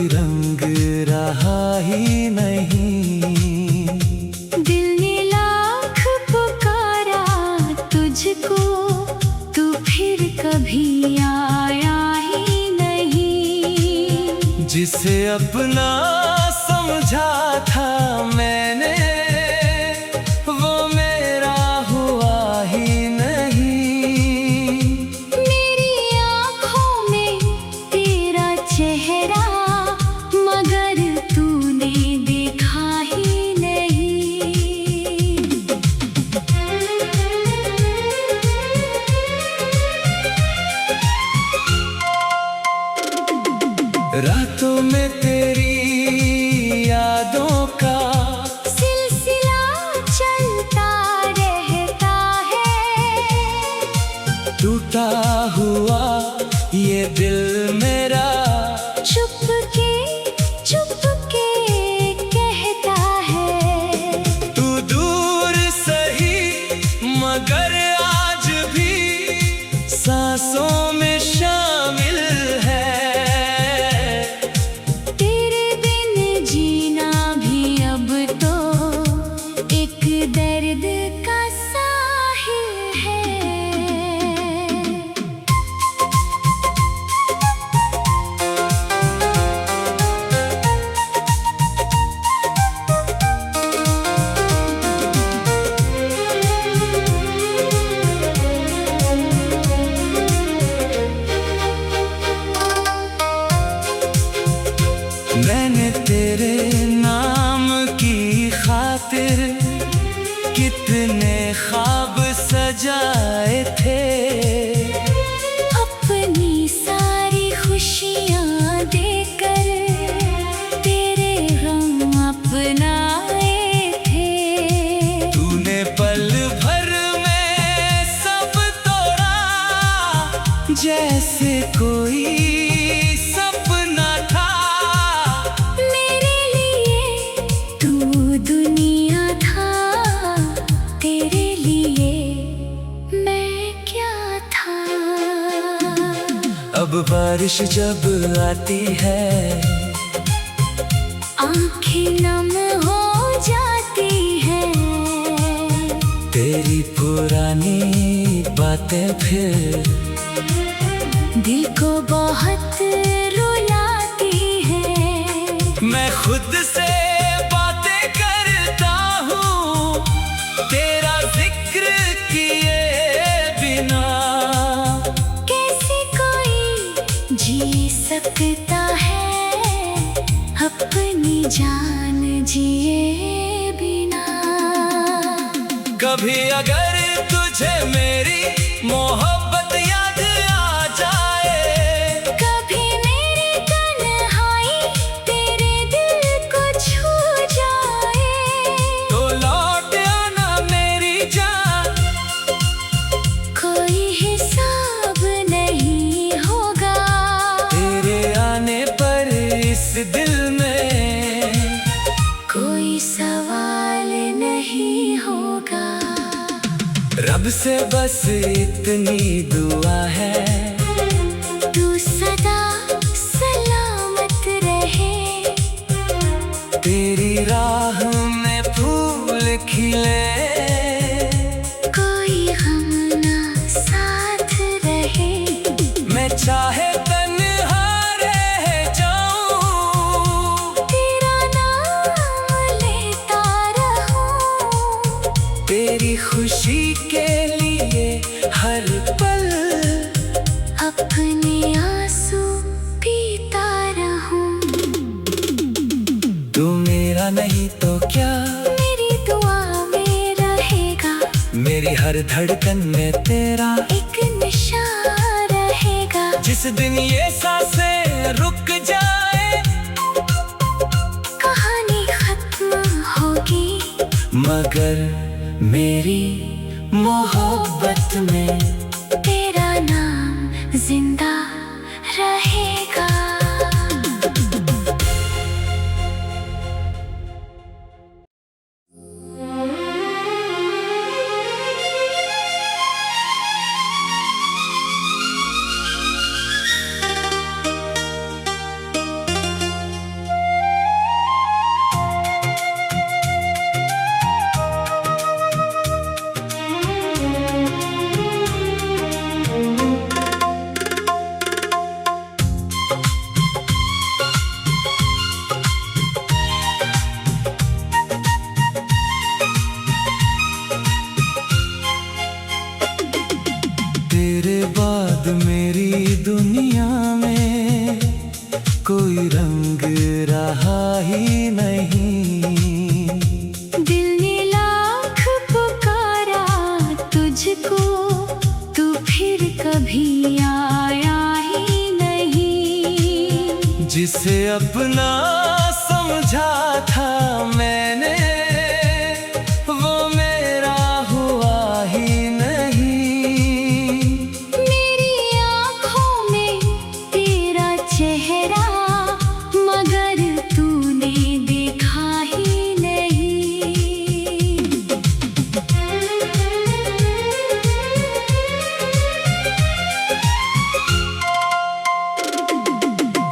रंग रहा ही नहीं। दिल ने लाख पुकारा तुझको, तू फिर कभी आया ही नहीं। जिसे अपना समझा था मैंने, वो मेरा हुआ ही नहीं। मेरी आँखों में तेरा चेहरा, मगर तूने देखा ही नहीं। रातों में तेरी यादों का सिलसिला चलता रहता है। टूटा हुआ ये दिल मेरा चुपके चुपके कहता है। तू दूर सही मगर आज भी सांसों में शामिल है। तेरे बिन जीना भी अब तो एक दर्द का साहिल है। मैंने तेरे नाम की खातिर कितने ख्वाब सजाए थे। अपनी सारी खुशियाँ देकर तेरे गम अपनाए थे। तूने पल भर में सब तोड़ा, जैसे कोई सपना था। मेरे लिए तू दुनिया था, तेरे लिए मैं क्या था। अब बारिश जब आती है आँखें नम हो जाती हैं। तेरी पुरानी बातें फिर दिल को बहुत रुलाती हैं। मैं खुद से बातें करता हूँ तेरा जिक्र किए बिना। कैसे कोई जी सकता है अपनी जान जिए बिना। कभी अगर तुझे मेरी मोहब्बत याद आ जाए, कभी मेरी तन्हाई तेरे दिल को छू जाए, तो लौट आना मेरी जान। कोई हिसाब नहीं होगा तेरे आने पर इस दिल में कोई सवाल नहीं होगा। रब से बस इतनी दुआ है, तू सदा सलामत रहे। तेरी राह में फूल खिले, कोई गम ना साथ रहे। मैं चाहे तन्हा रह जाऊं, तेरा नाम लेता रहूं। तेरी खुशी के लिए हर पल अपने आंसू पीता रहूं। तू मेरा नहीं तो क्या, मेरी दुआ में रहेगा। मेरी हर धड़कन में तेरा एक निशान रहेगा। जिस दिन ये सांसें रुक जाए, कहानी खत्म होगी, मगर मेरी मोहब्बत में तेरा नाम जिंदा रहेगा। अपना समझा था मैंने, वो मेरा हुआ ही नहीं। मेरी आँखों में तेरा चेहरा, मगर तूने देखा ही नहीं।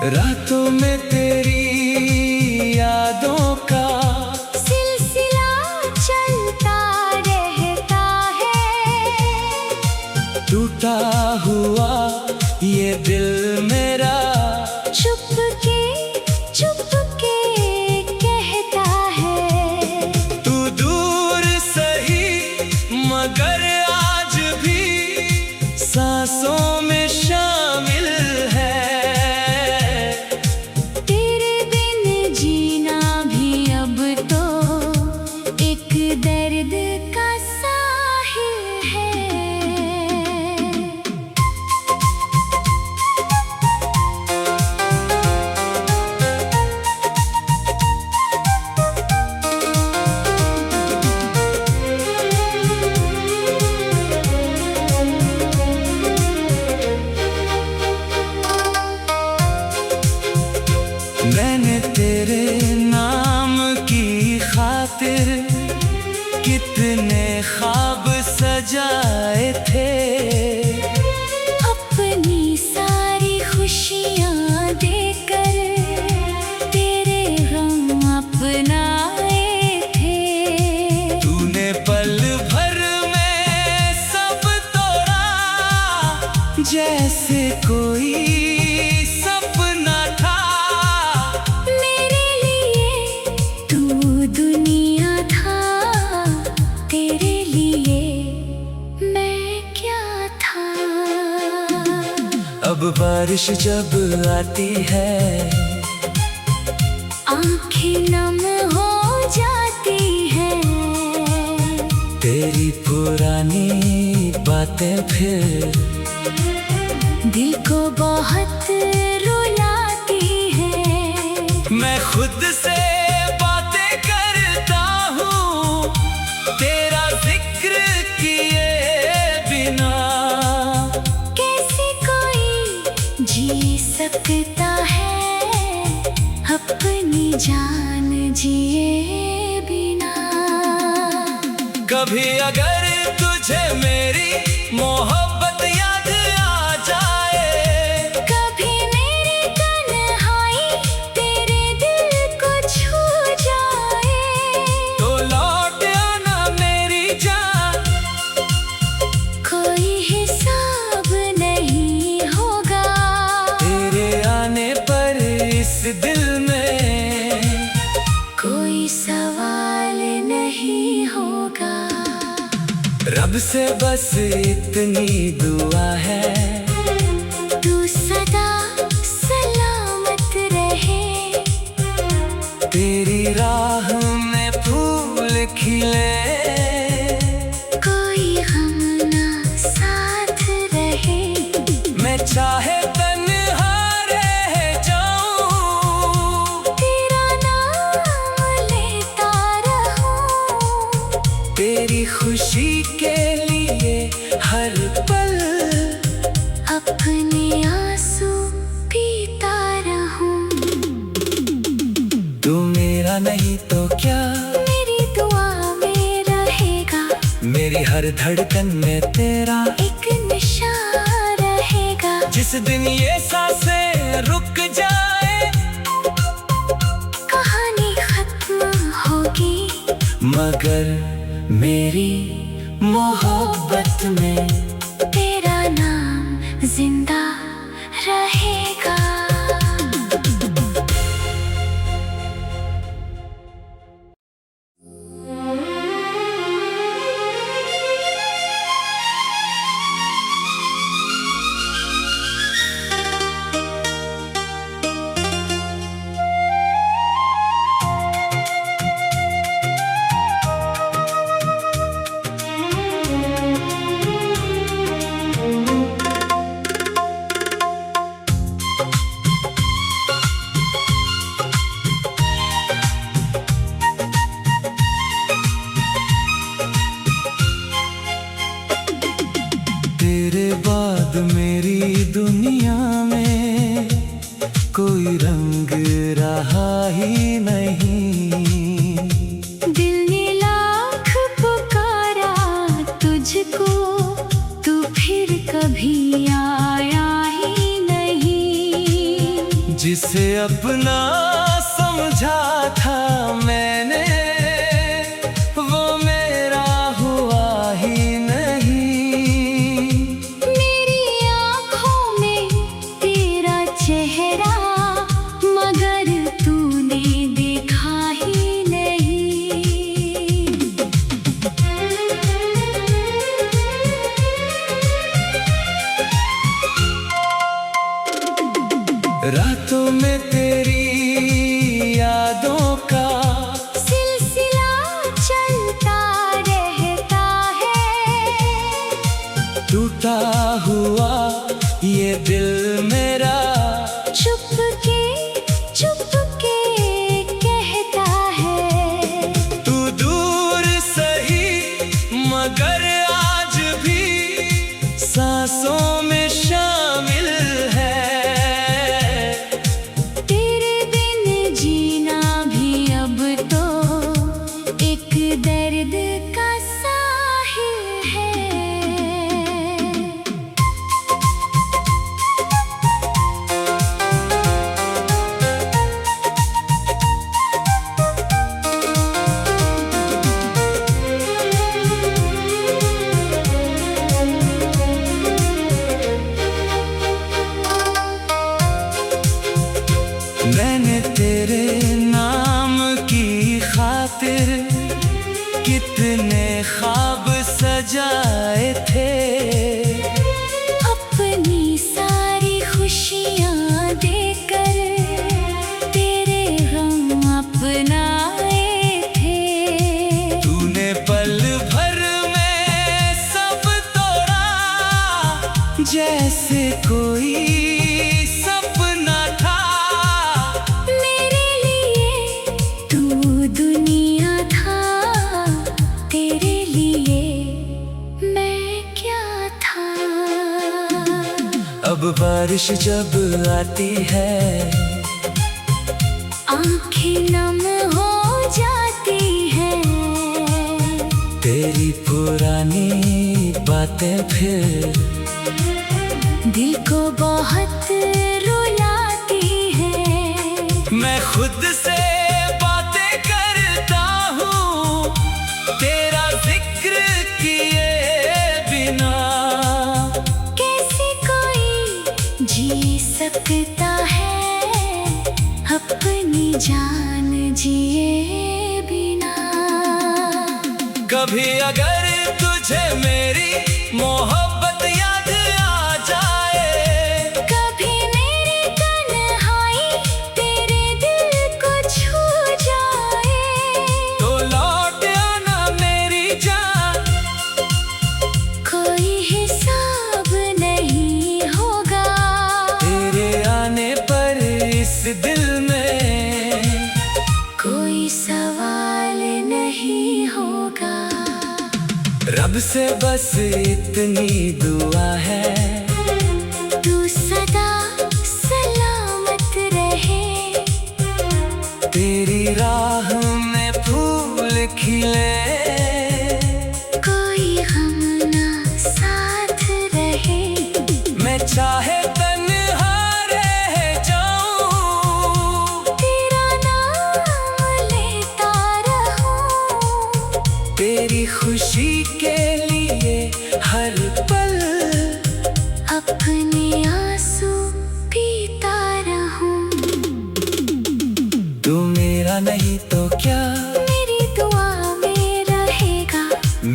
रातों में तेरी यादों का सिलसिला चलता रहता है। टूटा हुआ ये दिल मेरा चुपके चुपके कहता है। तू दूर सही मगर आज भी सांसों में शामिल है। तेरे बिन जीना भी अब तो एक दर्द का साहिल है। मैंने तेरे नाम की खातिर कितने ख्वाब सजाए थे। अपनी सारी खुशियाँ देकर तेरे गम अपनाए थे। तूने पल भर में सब तोड़ा, जैसे कोई सपना था। मेरे लिए तू दुनिया था, तेरे लिए मैं क्या था। अब बारिश जब आती है आँखें नम हो जाती हैं। तेरी पुरानी बातें फिर दिल को बहुत रुलाती हैं। मैं खुद से बातें करता हूँ तेरा जिक्र किए बिना। कैसे कोई जी सकता है अपनी जान जिए बिना। कभी अगर तुझे मेरी मोहब्बत याद आ जाए, कभी मेरी तन्हाई तेरे दिल को छू जाए, तो लौट आना मेरी जान। कोई हिसाब नहीं होगा तेरे आने पर इस दिल में कोई सवाल नहीं होगा। रब से बस इतनी दुआ है, तू सदा सलामत रहे। तेरी राह में फूल खिले। कोई गम ना साथ रहे। मैं चाहे तन्हा रह जाऊं, तेरा नाम लेता रहूं। तेरी खुशी के लिए हर पल अपने आंसू पीता रहूं। तू मेरा नहीं तो क्या, मेरी दुआ में रहेगा। मेरी हर धड़कन में तेरा एक निशान रहेगा। जिस दिन ये सांसें रुक जाए, कहानी खत्म होगी, मगर मेरी मोहब्बत में तेरा नाम जिंदा रहेगा। जिसे अपना समझा था मैंने, वो मेरा हुआ ही नहीं। मेरी आँखों में तेरा चेहरा, मगर तूने देखा ही नहीं। रातों में तेरी यादों का सिलसिला चलता रहता है। टूटा हुआ ये दिल मेरा चुपके चुपके कहता है। तू दूर सही मगर आज भी सांसों में शामिल है। तेरे बिन जीना भी अब तो एक दर्द का साहिल है। मैंने तेरे नाम की खातिर कितने ख्वाब सजाए थे। अपनी सारी खुशियाँ देकर तेरे गम अपनाए थे। तूने पल भर में सब तोड़ा, जैसे कोई सपना था। मेरे लिए तू दुनिया था, तेरे लिए मैं क्या था। अब बारिश जब आती है आँखें नम हो जाती हैं। तेरी पुरानी बातें फिर दिल को बहुत रुलाती हैं। मैं खुद से बातें करता हूँ तेरा जिक्र किए बिना। कैसे कोई जी सकता है अपनी जान जिए बिना। कभी अगर तुझे मेरी मोहब्बत याद आ जाए, कभी मेरी तन्हाई तेरे दिल को छू जाए, तो लौट आना मेरी जान। कोई हिसाब नहीं होगा तेरे आने पर इस दिल में कोई सवाल नहीं होगा। रब से बस इतनी दुआ है, तू सदा सलामत रहे। तेरी राह में फूल खिले, कोई गम ना साथ रहे। मैं चाहे तन्हा रह जाऊं, तेरा नाम लेता रहूं। तेरी खुशी के लिए हर पल अपने आंसू पीता रहूं। तू मेरा नहीं तो क्या, मेरी दुआ में रहेगा।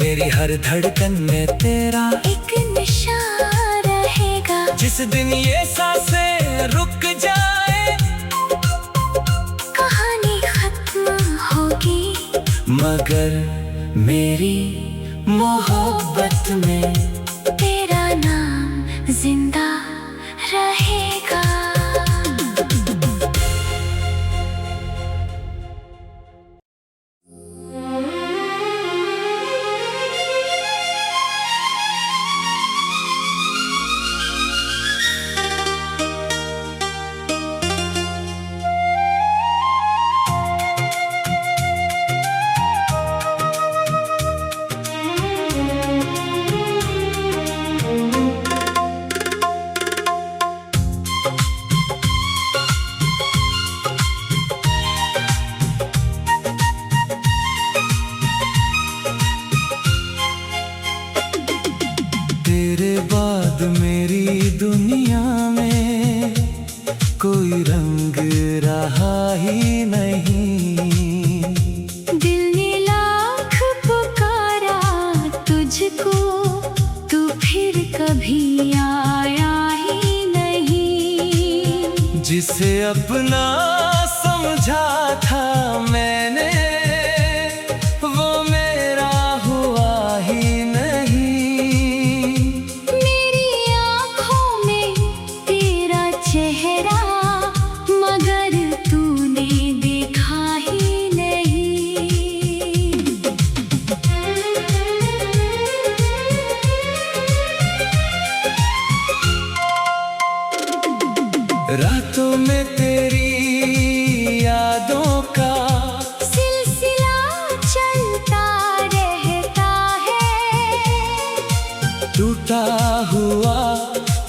मेरी हर धड़कन में तेरा एक निशान रहेगा। जिस दिन ये सांसें रुक जाए, कहानी खत्म होगी, मगर मेरी मोहब्बत में तेरा नाम जिंदा रहेगा। कोई रंग रहा ही नहीं। दिल ने लाख पुकारा तुझको, तू फिर कभी आया ही नहीं। जिसे अपना समझा था मैंने, वो मेरा हुआ ही नहीं। मेरी आँखों में तेरा चेहरा, मगर तूने देखा ही नहीं। रातों में तेरी यादों का सिलसिला चलता रहता है। टूटा हुआ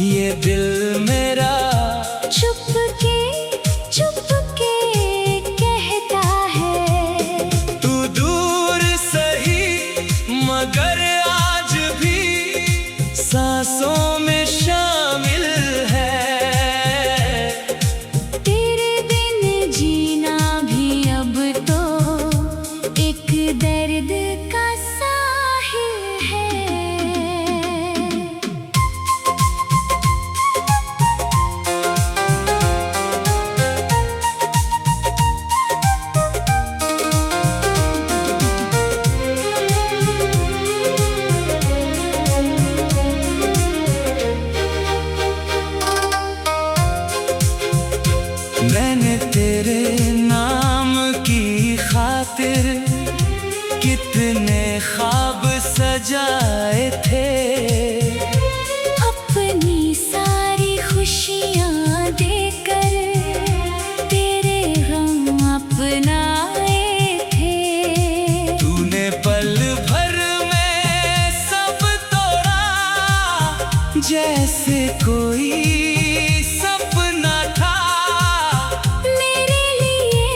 ये दिल मेरा चुपके चुपके कहता है। तू दूर सही मगर आज भी सांसों में शामिल है। तेरे बिन जीना भी अब तो एक दर्द का साहिल है। मैंने तेरे नाम की खातिर कितने ख्वाब सजाए थे। अपनी सारी खुशियाँ देकर तेरे गम अपनाए थे। तूने पल भर में सब तोड़ा, जैसे कोई सपना था। मेरे लिए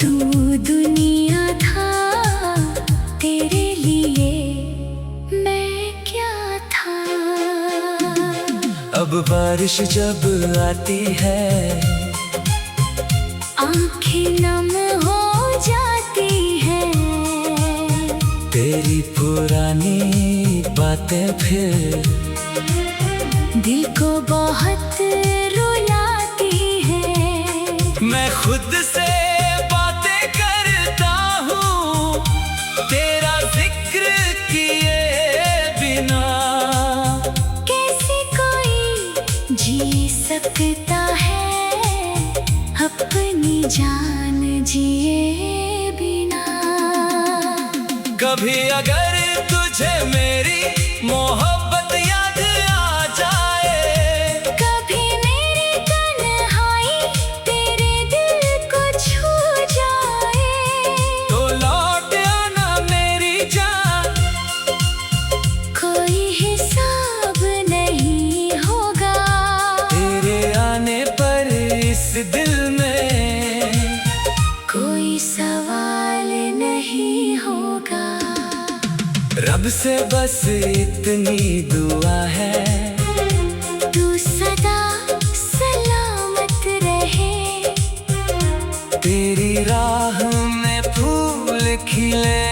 तू दुनिया था, तेरे लिए मैं क्या था। अब बारिश जब आती है, आँखें नम हो जाती हैं। तेरी पुरानी बातें फिर दिल को बहुत रुलाती हैं। मैं खुद से बातें करता हूँ तेरा जिक्र किए बिना। कैसे कोई जी सकता है अपनी जान जिए बिना। कभी अगर तुझे मेरी मोहब्बत याद आ जाए, कभी मेरी तन्हाई तेरे दिल को छू जाए, तो लौट आना मेरी जान। कोई हिसाब नहीं होगा तेरे आने पर इस दिल में कोई सवाल नहीं होगा। रब से बस इतनी दुआ है, तू सदा सलामत रहे। तेरी राह में फूल खिले,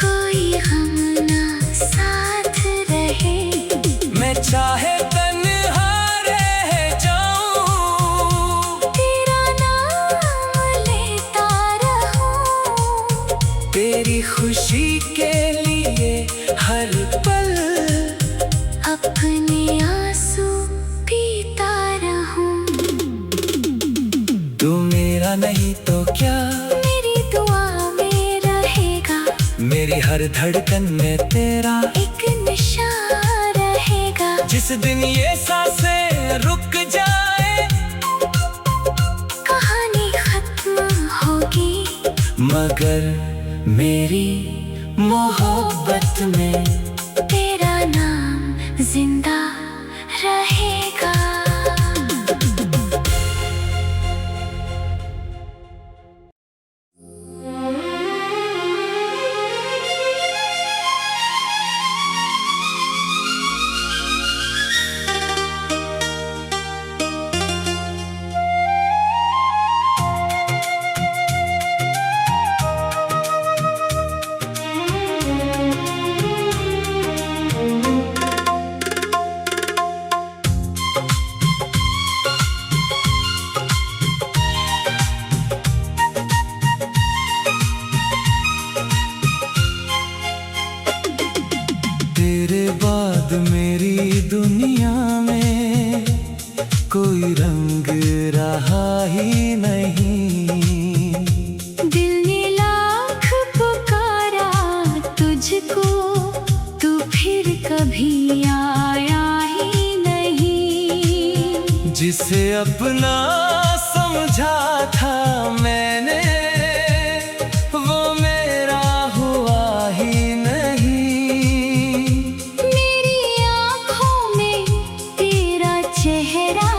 कोई गम ना साथ रहे। मैं चाहे तन्हा रह जाऊं, तेरा नाम लेता रहूं। तेरी खुशी के लिए हर पल अपने आंसू पीता रहूं। तू मेरा नहीं तो क्या, मेरी दुआ में रहेगा। मेरी हर धड़कन में तेरा एक निशान रहेगा। जिस दिन ये सांसें रुक जाए, कहानी खत्म होगी, मगर मेरी मोहब्बत में तेरा नाम जिंदा रहेगा। बाद मेरी दुनिया में कोई रंग रहा ही नहीं। दिल ने लाख पुकारा तुझको, तू फिर कभी आया ही नहीं। जिसे अपना समझा था मैंने, वो मेरा हुआ ही नहीं। मेरी आँखों में तेरा चेहरा,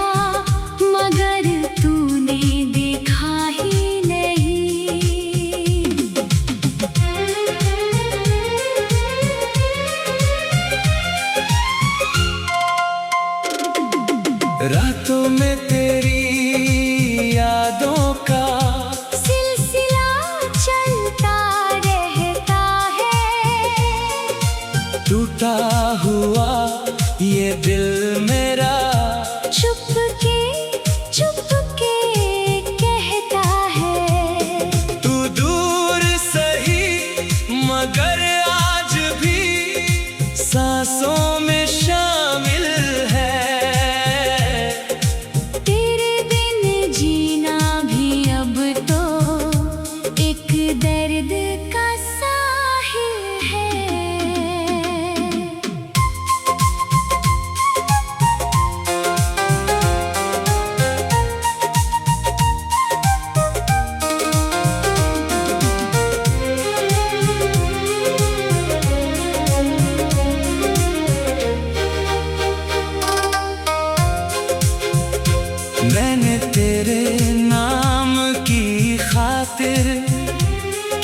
मगर तूने देखा ही नहीं। रातों में तेरी यादों का सिलसिला चलता रहता है। टूटा हुआ ये दिल मेरा चुपके चुपके कहता है। तू दूर सही मगर आज भी सांसों में शामिल है। तेरे बिन जीना भी अब तो एक दर्द का साहिल है। मैंने तेरे नाम की खातिर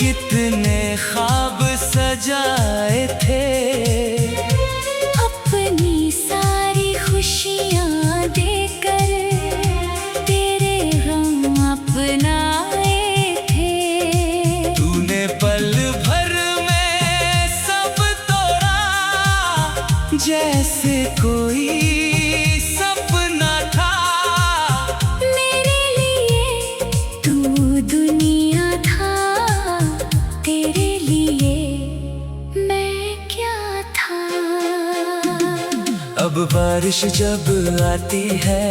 कितने ख्वाब सजाए थे। अपनी सारी खुशियाँ देकर तेरे गम अपनाए थे। तूने पल भर में सब तोड़ा, जैसे कोई सपना था। मेरे लिए तू दुनिया था, तेरे लिए मैं क्या था। अब बारिश जब आती है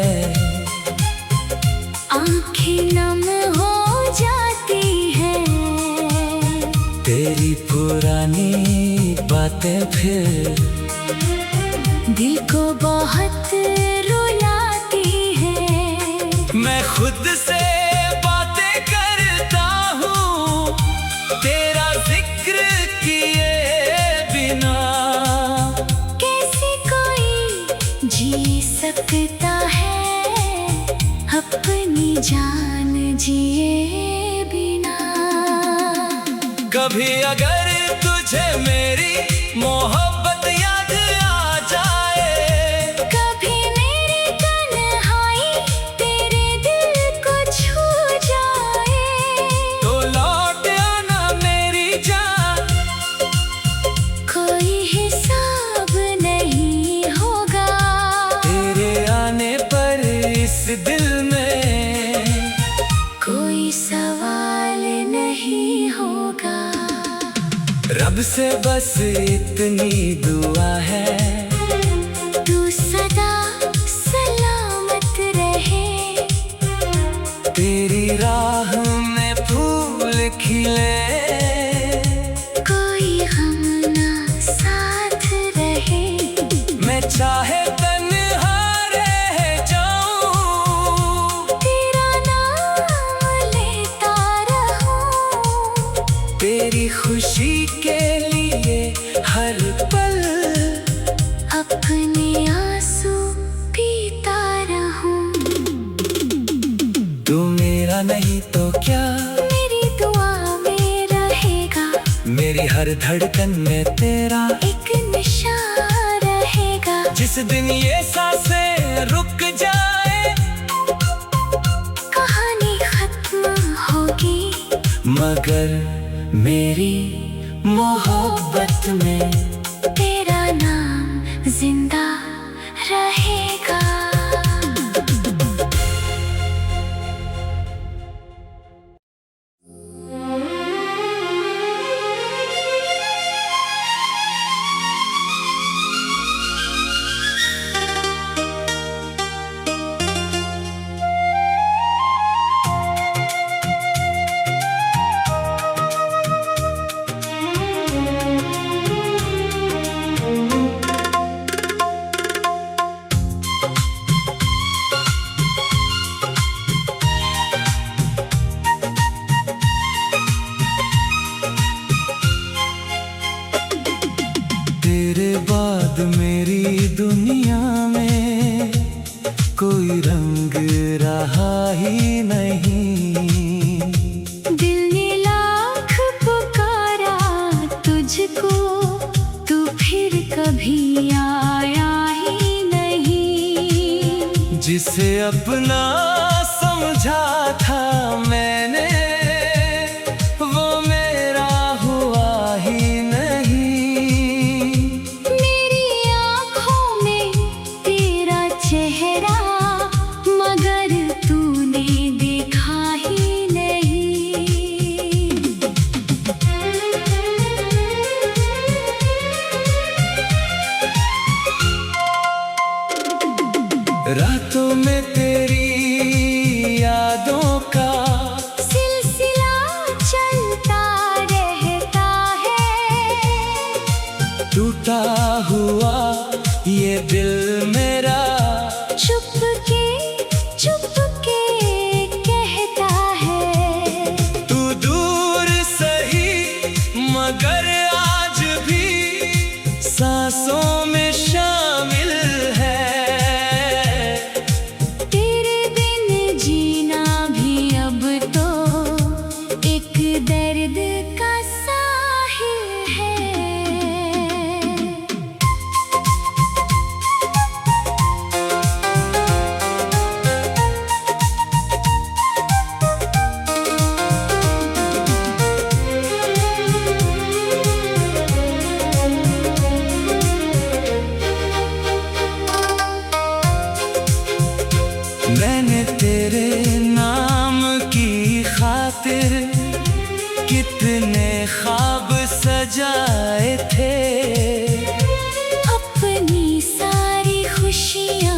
आँखें नम हो जाती हैं। तेरी पुरानी बातें फिर दिल को बहुत रुलाती हैं। मैं खुद से बातें करता हूँ तेरा जिक्र किए बिना। कैसे कोई जी सकता है अपनी जान जिए बिना। कभी अगर तुझे मेरी मोहब्बत याद आ जाए, कभी मेरी तन्हाई तेरे दिल को छू जाए, तो लौट आना मेरी जान। कोई हिसाब नहीं होगा तेरे आने पर इस दिल में कोई सवाल नहीं होगा। रब से बस इतनी दुआ है, तू सदा सलामत रहे। तेरी राह में फूल खिले, कोई गम ना साथ रहे। मैं चाहे तन्हा रह जाऊं, तेरा नाम लेता रहूं। तेरी खुशी के लिए हर पल अपने आंसू पीता रहूं। तू मेरा नहीं तो क्या, मेरी दुआ में रहेगा। मेरी हर धड़कन में तेरा एक निशान रहेगा। जिस दिन ये सांसें रुक जाए, कहानी खत्म होगी, मगर मेरी मोहब्बत में तेरा नाम जिंदा रहेगा। जिसे अपना समझा था मैंने, वो मेरा हुआ ही नहीं। मेरी आँखों में तेरा चेहरा, मगर तूने देखा ही नहीं। रातों में तेरी यादों का सिलसिला चलता रहता है। टूटा हुआ ये दिल मेरा चुपके चुपके कहता है, तू दूर सही मगर आज भी सांसों में शामिल है। तेरे बिन जीना भी अब तो एक दर्द का साहिल है। मैंने तेरे नाम की खातिर कितने ख्वाब सजाए थे। अपनी सारी खुशियाँ